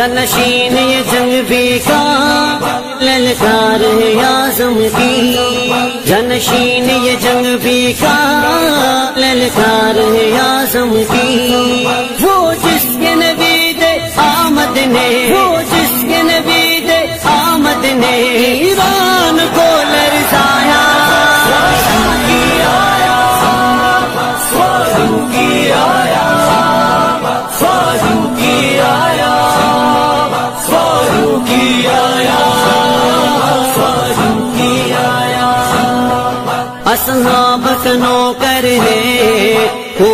جانشین یہ جنگ بھی کا للکار ہے اعظم کی، جانشین یہ جنگ بھی کا للکار ہے اعظم کی، وہ جس کے نبی دے آمد نے، وہ جس کے نبی دے آمد نے ایران کو لرزایا، اصحاب کا نوکر ہے وہ